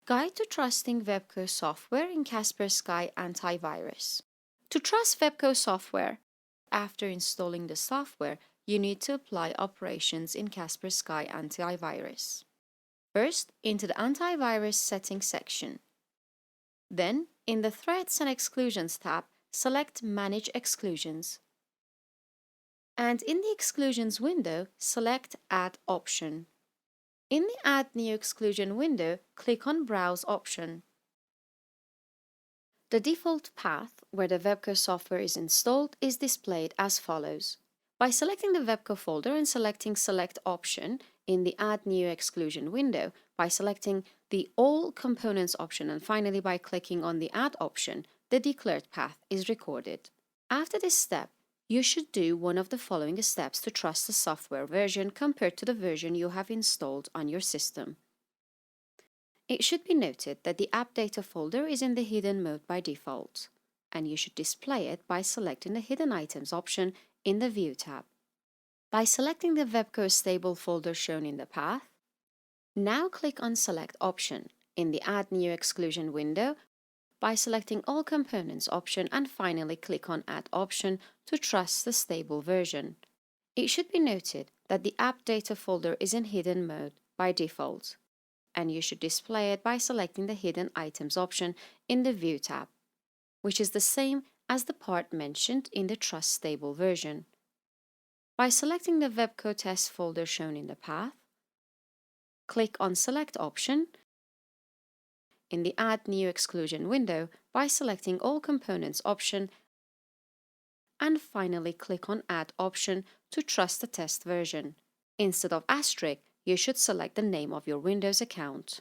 Guide to Trusting Vebko software in KasperSky Antivirus. To trust Vebko software, after installing the software, you need to apply operations in KasperSky Antivirus. First, into the Antivirus Setting section. Then, in the Threats and Exclusions tab, select Manage Exclusions. And in the Exclusions window, select Add option. In the Add New Exclusion window, click on Browse option. The default path where the Vebko software is installed is displayed as follows. By selecting the Vebko folder and selecting Select option in the Add New Exclusion window, by selecting the All Components option, and finally by clicking on the Add option, the declared path is recorded. After this step, you should do one of the following steps to trust the software version compared to the version you have installed on your system. It should be noted that the app data folder is in the hidden mode by default, and you should display it by selecting the Hidden Items option in the View tab. By selecting the Vebko stable folder shown in the path, now click on Select option in the Add New Exclusion window by selecting All Components option, and finally click on Add option to trust the stable version. It should be noted that the app data folder is in hidden mode by default, and you should display it by selecting the Hidden Items option in the View tab, which is the same as the part mentioned in the Trust Stable version. By selecting the Vebko test folder shown in the path, click on Select option in the Add New Exclusion window by selecting All Components option, and finally click on Add option to trust the test version. Instead of asterisk, you should select the name of your Windows account.